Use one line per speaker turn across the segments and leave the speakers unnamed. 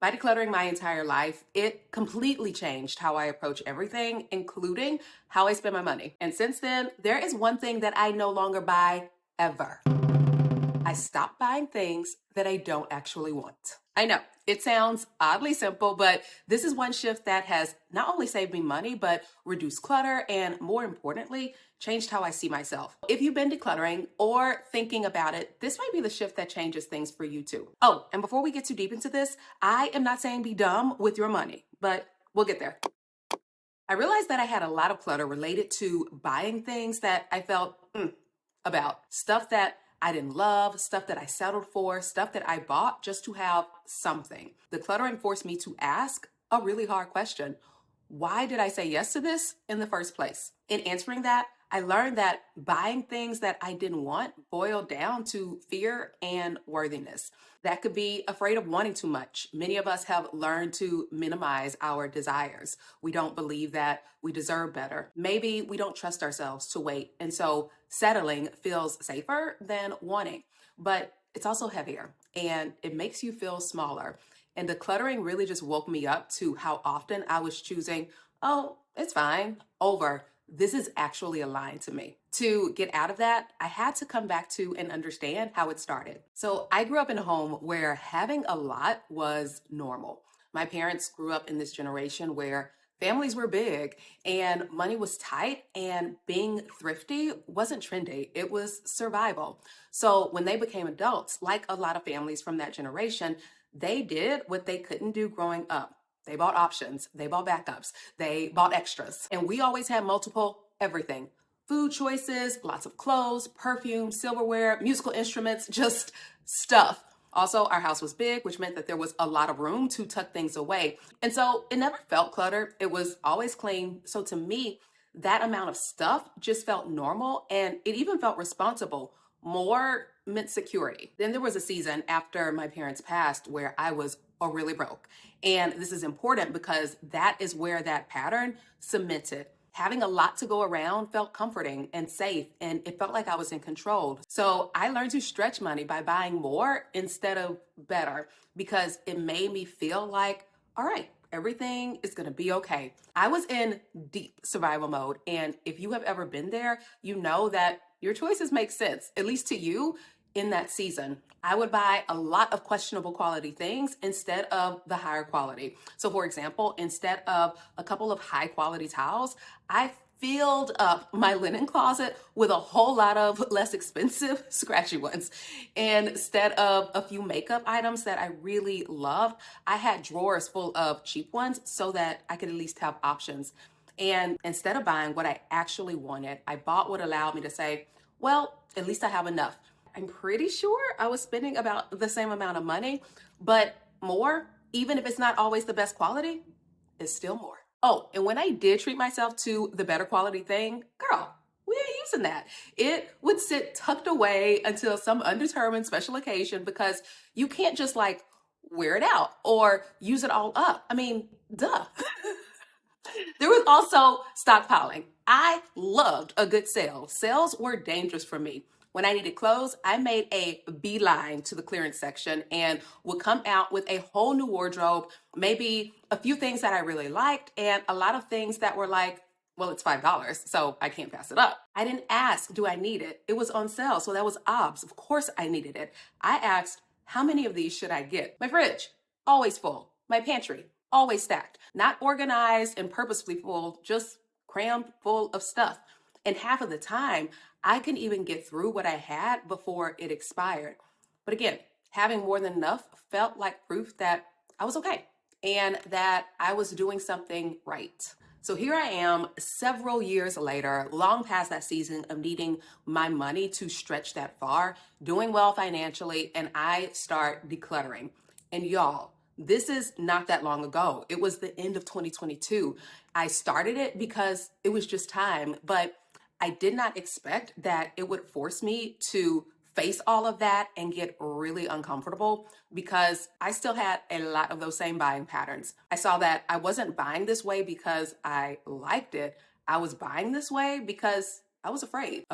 By decluttering my entire life, it completely changed how I approach everything, including how I spend my money. And since then, there is one thing that I no longer buy ever. I stopped buying things that I don't actually want. I know it sounds oddly simple, but this is one shift that has not only saved me money, but reduced clutter and, more importantly, changed how I see myself. If you've been decluttering or thinking about it, this might be the shift that changes things for you too. Oh, and before we get too deep into this, I am not saying be dumb with your money, but we'll get there. I realized that I had a lot of clutter related to buying things that I felt about. Stuff that I didn't love, stuff that I settled for, stuff that I bought just to have something. The cluttering forced me to ask a really hard question. Why did I say yes to this in the first place? In answering that, I learned that buying things that I didn't want boiled down to fear and worthiness. That could be afraid of wanting too much. Many of us have learned to minimize our desires. We don't believe that we deserve better. Maybe we don't trust ourselves to wait. And so settling feels safer than wanting, but it's also heavier and it makes you feel smaller. And decluttering really just woke me up to how often I was choosing, oh, it's fine, over, this is actually aligned to me. To get out of that, I had to come back to and understand how it started. So I grew up in a home where having a lot was normal. My parents grew up in this generation where families were big and money was tight, and being thrifty wasn't trendy, it was survival. So when they became adults, like a lot of families from that generation, they did what they couldn't do growing up. They bought options, they bought backups, they bought extras. And we always had multiple everything: food choices, lots of clothes, perfume, silverware, musical instruments, just stuff. Also, our house was big, which meant that there was a lot of room to tuck things away. And so it never felt cluttered. It was always clean. So to me, that amount of stuff just felt normal, and it even felt responsible. More meant security. Then there was a season after my parents passed where I was really broke. And this is important because that is where that pattern cemented. Having a lot to go around felt comforting and safe, and it felt like I was in control. So I learned to stretch money by buying more instead of better, because it made me feel like, all right, everything is gonna be okay. I was in deep survival mode, and if you have ever been there, you know that your choices make sense, at least to you, in that season. I would buy a lot of questionable quality things instead of the higher quality. So for example, instead of a couple of high quality towels, I filled up my linen closet with a whole lot of less expensive, scratchy ones. And instead of a few makeup items that I really loved, I had drawers full of cheap ones so that I could at least have options. And instead of buying what I actually wanted, I bought what allowed me to say, well, at least I have enough. I'm pretty sure I was spending about the same amount of money, but more, even if it's not always the best quality, is still more. Oh, and when I did treat myself to the better quality thing, girl, we ain't using that. It would sit tucked away until some undetermined special occasion, because you can't just like wear it out or use it all up. I mean, duh. There was also stockpiling. I loved a good sale. Sales were dangerous for me. When I needed clothes, I made a beeline to the clearance section and would come out with a whole new wardrobe, maybe a few things that I really liked, and a lot of things that were like, well, it's $5, so I can't pass it up. I didn't ask, do I need it? It was on sale, so that was obs. Of course I needed it. I asked, how many of these should I get? My fridge, always full. My pantry, always stacked. Not organized and purposefully full, just crammed full of stuff. And half of the time, I couldn't even get through what I had before it expired. But again, having more than enough felt like proof that I was okay and that I was doing something right. So here I am several years later, long past that season of needing my money to stretch that far, doing well financially, and I start decluttering. And y'all, this is not that long ago. It was the end of 2022. I started it because it was just time, but I did not expect that it would force me to face all of that and get really uncomfortable, because I still had a lot of those same buying patterns. I saw that I wasn't buying this way because I liked it. I was buying this way because I was afraid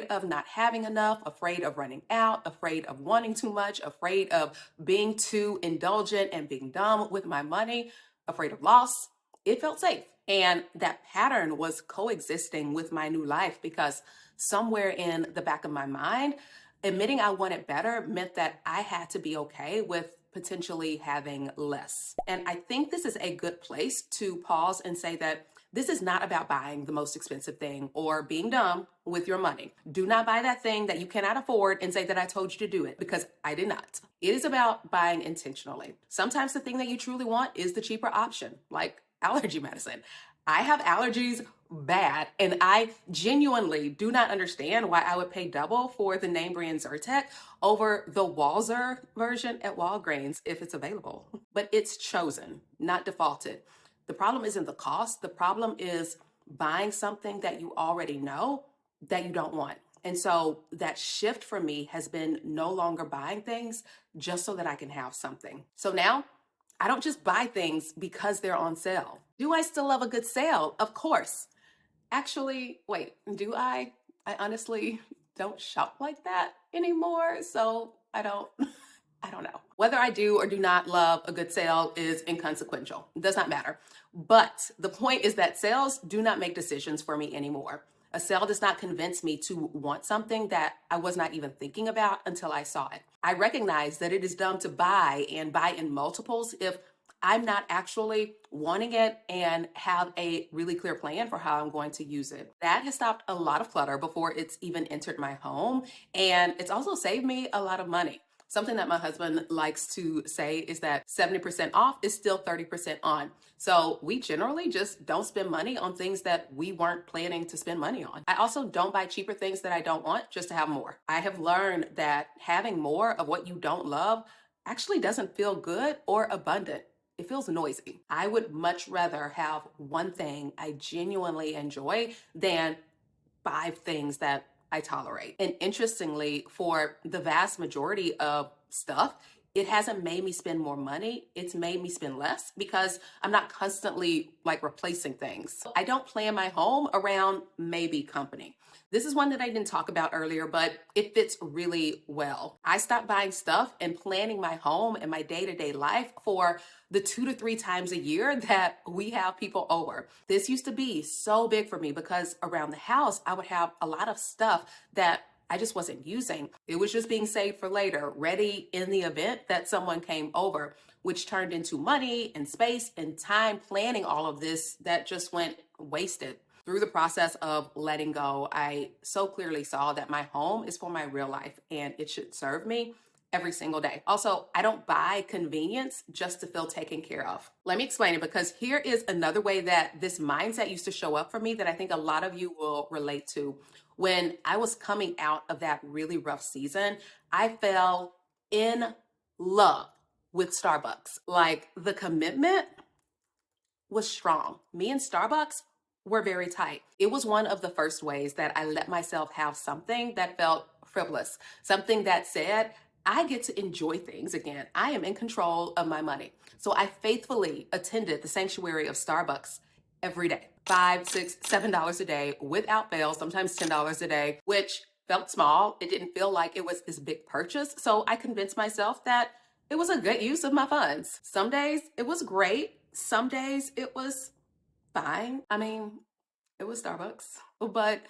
of not having enough, afraid of running out, afraid of wanting too much, afraid of being too indulgent and being dumb with my money, afraid of loss. It felt safe. And that pattern was coexisting with my new life because somewhere in the back of my mind, admitting I wanted better meant that I had to be okay with potentially having less. And I think this is a good place to pause and say that this is not about buying the most expensive thing or being dumb with your money. Do not buy that thing that you cannot afford and say that I told you to do it, because I did not. It is about buying intentionally. Sometimes the thing that you truly want is the cheaper option, like allergy medicine. I have allergies bad, and I genuinely do not understand why I would pay double for the name brand Zyrtec over the Walzer version at Walgreens if it's available. But it's chosen, not defaulted. The problem isn't the cost. The problem is buying something that you already know that you don't want. And so that shift for me has been no longer buying things just so that I can have something. So now I don't just buy things because they're on sale. Do I still love a good sale? Of course. Actually, wait, do I? I honestly don't shop like that anymore, so I don't know. Whether I do or do not love a good sale is inconsequential. It does not matter. But the point is that sales do not make decisions for me anymore. A sale does not convince me to want something that I was not even thinking about until I saw it. I recognize that it is dumb to buy and buy in multiples if I'm not actually wanting it and have a really clear plan for how I'm going to use it. That has stopped a lot of clutter before it's even entered my home. And it's also saved me a lot of money. Something that my husband likes to say is that 70% off is still 30% on. So we generally just don't spend money on things that we weren't planning to spend money on. I also don't buy cheaper things that I don't want just to have more. I have learned that having more of what you don't love actually doesn't feel good or abundant. It feels noisy. I would much rather have one thing I genuinely enjoy than 5 things that I tolerate. And interestingly, for the vast majority of stuff, it hasn't made me spend more money. It's made me spend less because I'm not constantly like replacing things. I don't plan my home around maybe company. This is one that I didn't talk about earlier, but it fits really well. I stopped buying stuff and planning my home and my day-to-day life for the 2 to 3 times a year that we have people over. This used to be so big for me because around the house, I would have a lot of stuff that I just wasn't using. It was just being saved for later, ready in the event that someone came over, which turned into money and space and time planning all of this that just went wasted. Through the process of letting go, I so clearly saw that my home is for my real life and it should serve me every single day. Also, I don't buy convenience just to feel taken care of. Let me explain it, because here is another way that this mindset used to show up for me that I think a lot of you will relate to. When I was coming out of that really rough season, I fell in love with Starbucks. Like, the commitment was strong. Me and Starbucks were very tight. It was one of the first ways that I let myself have something that felt frivolous, something that said, I get to enjoy things again. I am in control of my money. So I faithfully attended the sanctuary of Starbucks every day. $5, $6, $7 a day without fail, sometimes $10 a day, which felt small. It didn't feel like it was this big purchase. So I convinced myself that it was a good use of my funds. Some days it was great. Some days it was fine. I mean, it was Starbucks. But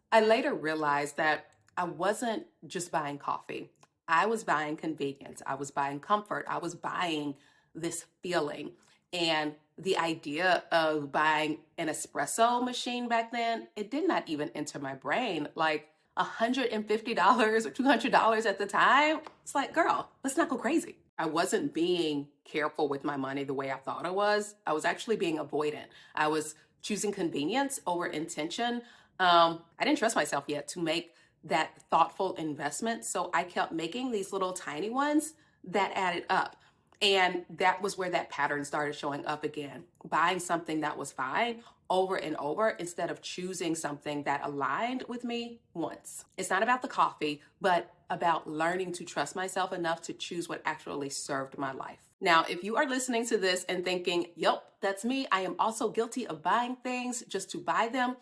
I later realized that I wasn't just buying coffee. I was buying convenience. I was buying comfort. I was buying this feeling. And the idea of buying an espresso machine back then, it did not even enter my brain. Like $150 or $200 at the time. It's like, girl, let's not go crazy. I wasn't being careful with my money the way I thought I was. I was actually being avoidant. I was choosing convenience over intention. I didn't trust myself yet to make that thoughtful investment. So I kept making these little tiny ones that added up. And that was where that pattern started showing up again. Buying something that was fine over and over instead of choosing something that aligned with me once. It's not about the coffee, but about learning to trust myself enough to choose what actually served my life. Now, if you are listening to this and thinking, yep, that's me, I am also guilty of buying things just to buy them,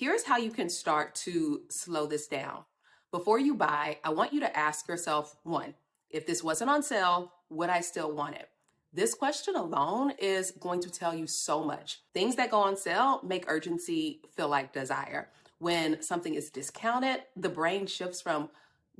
Here's how you can start to slow this down. Before you buy, I want you to ask yourself one, if this wasn't on sale, would I still want it? This question alone is going to tell you so much. Things that go on sale make urgency feel like desire. When something is discounted, the brain shifts from,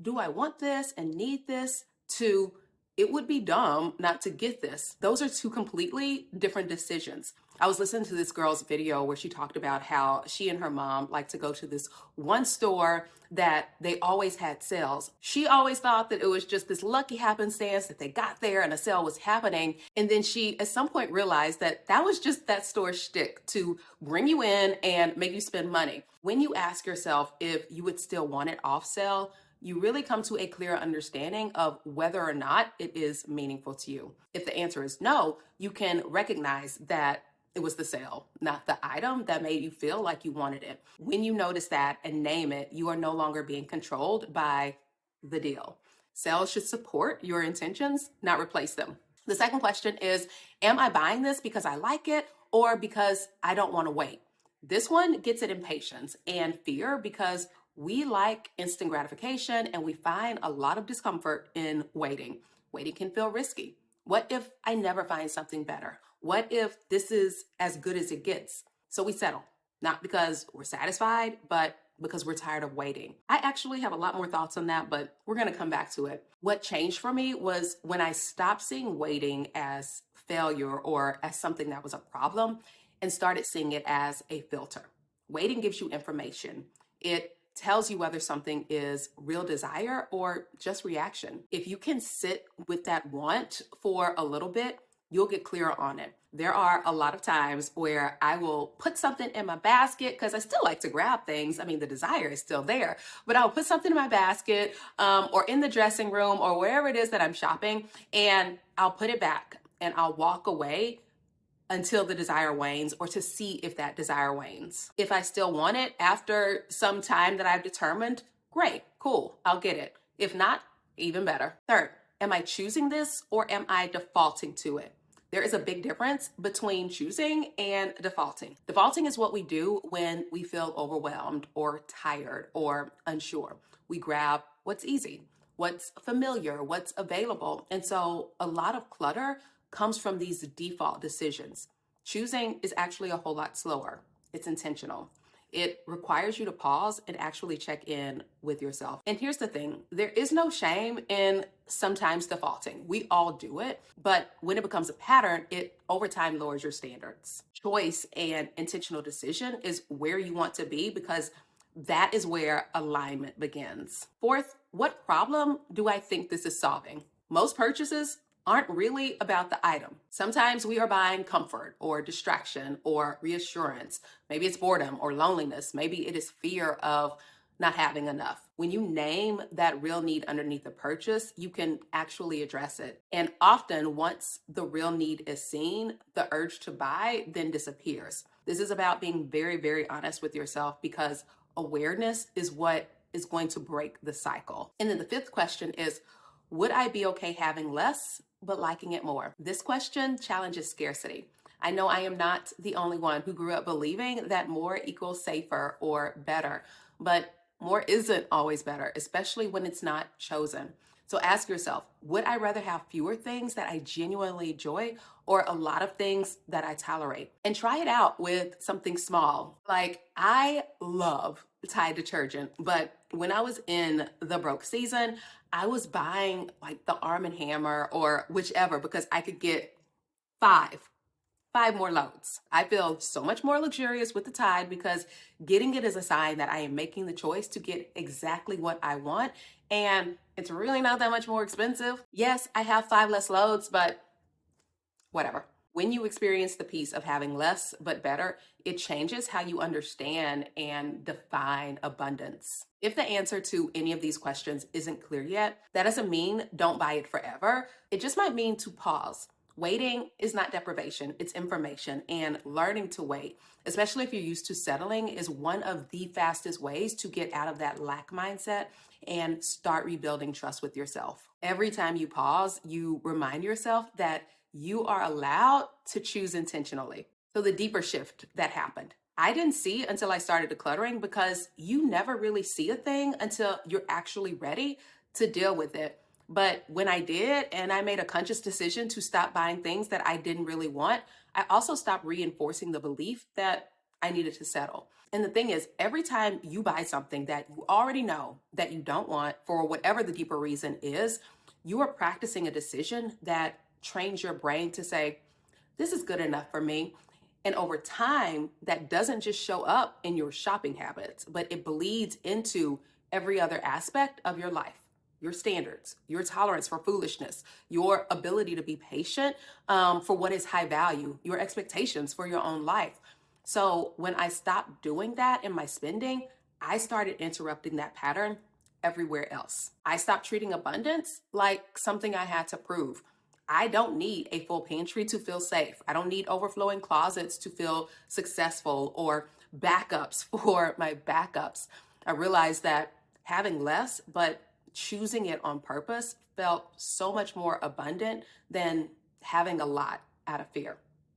do I want this and need this, to it would be dumb not to get this. Those are two completely different decisions. I was listening to this girl's video where she talked about how she and her mom like to go to this one store that they always had sales. She always thought that it was just this lucky happenstance that they got there and a sale was happening. And then she at some point realized that that was just that store's shtick to bring you in and make you spend money. When you ask yourself if you would still want it off sale, you really come to a clear understanding of whether or not it is meaningful to you. If the answer is no, you can recognize that it was the sale, not the item that made you feel like you wanted it. When you notice that and name it, you are no longer being controlled by the deal. Sales should support your intentions, not replace them. The second question is, am I buying this because I like it or because I don't want to wait? This one gets at impatience and fear because we like instant gratification and we find a lot of discomfort in waiting. Waiting can feel risky. What if I never find something better? What if this is as good as it gets? So we settle, not because we're satisfied, but because we're tired of waiting. I actually have a lot more thoughts on that, but we're going to come back to it. What changed for me was when I stopped seeing waiting as failure or as something that was a problem and started seeing it as a filter. Waiting gives you information. It tells you whether something is real desire or just reaction. If you can sit with that want for a little bit, you'll get clearer on it. There are a lot of times where I will put something in my basket because I still like to grab things. I mean, the desire is still there, but I'll put something in my basket or in the dressing room or wherever it is that I'm shopping, and I'll put it back and I'll walk away until the desire wanes or to see if that desire wanes. If I still want it after some time that I've determined, great, cool, I'll get it. If not, even better. Third, am I choosing this or am I defaulting to it? There is a big difference between choosing and defaulting. Defaulting is what we do when we feel overwhelmed or tired or unsure. We grab what's easy, what's familiar, what's available. And so a lot of clutter comes from these default decisions. Choosing is actually a whole lot slower. It's intentional. It requires you to pause and actually check in with yourself. And here's the thing, there is no shame in sometimes defaulting. We all do it, but when it becomes a pattern, it over time lowers your standards. Choice and intentional decision is where you want to be because that is where alignment begins. Fourth, what problem do I think this is solving? Most purchases aren't really about the item. Sometimes we are buying comfort or distraction or reassurance. Maybe it's boredom or loneliness. Maybe it is fear of not having enough. When you name that real need underneath the purchase, you can actually address it. And often once the real need is seen, the urge to buy then disappears. This is about being very, very honest with yourself because awareness is what is going to break the cycle. And then the fifth question is, would I be okay having less but liking it more? This question challenges scarcity. I know I am not the only one who grew up believing that more equals safer or better, but more isn't always better, especially when it's not chosen. So ask yourself, would I rather have fewer things that I genuinely enjoy or a lot of things that I tolerate? And try it out with something small. Like, I love Tide detergent, but when I was in the broke season, I was buying like the Arm& Hammer or whichever because I could get five more loads. I feel so much more luxurious with the Tide because getting it is a sign that I am making the choice to get exactly what I want. And it's really not that much more expensive. Yes, I have 5 less loads, but whatever. When you experience the peace of having less but better, it changes how you understand and define abundance. If the answer to any of these questions isn't clear yet, that doesn't mean don't buy it forever. It just might mean to pause. Waiting is not deprivation, it's information, and learning to wait, especially if you're used to settling, is one of the fastest ways to get out of that lack mindset and start rebuilding trust with yourself. Every time you pause, you remind yourself that you are allowed to choose intentionally. So the deeper shift that happened, I didn't see it until I started decluttering, because you never really see a thing until you're actually ready to deal with it. But when I did, and I made a conscious decision to stop buying things that I didn't really want, I also stopped reinforcing the belief that I needed to settle. And the thing is, every time you buy something that you already know that you don't want for whatever the deeper reason is, you are practicing a decision that trains your brain to say, this is good enough for me. And over time, that doesn't just show up in your shopping habits, but it bleeds into every other aspect of your life: your standards, your tolerance for foolishness, your ability to be patient for what is high value, your expectations for your own life. So when I stopped doing that in my spending, I started interrupting that pattern everywhere else. I stopped treating abundance like something I had to prove. I don't need a full pantry to feel safe. I don't need overflowing closets to feel successful, or backups for my backups. I realized that having less, but choosing it on purpose, felt so much more abundant than having a lot out of fear.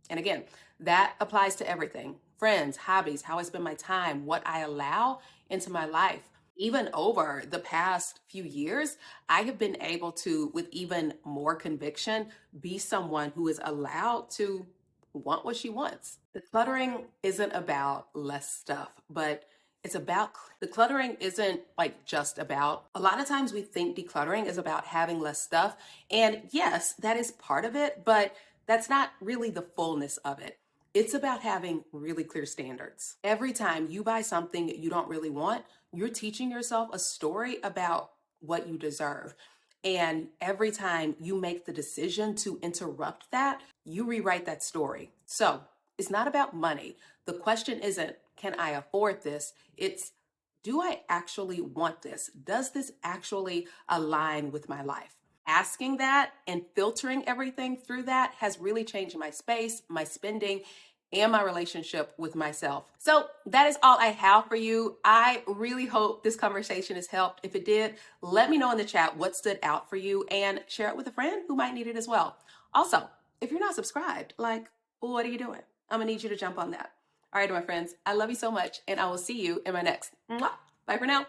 And again, that applies to everything: friends, hobbies, how I spend my time, what I allow into my life. Even over the past few years, I have been able to, with even more conviction, be someone who is allowed to want what she wants. Decluttering isn't about less stuff, but it's about decluttering isn't like just about, a lot of times we think decluttering is about having less stuff. And yes, that is part of it, but that's not really the fullness of it. It's about having really clear standards. Every time you buy something you don't really want, you're teaching yourself a story about what you deserve. And every time you make the decision to interrupt that, you rewrite that story. So it's not about money. The question isn't, can I afford this? It's, do I actually want this? Does this actually align with my life? Asking that and filtering everything through that has really changed my space, my spending, and my relationship with myself. So that is all I have for you. I really hope this conversation has helped. If it did, let me know in the chat what stood out for you, and share it with a friend who might need it as well. Also, if you're not subscribed, like, what are you doing? I'm gonna need you to jump on that. All right, my friends, I love you so much, and I will see you in my next. Mwah. Bye for now.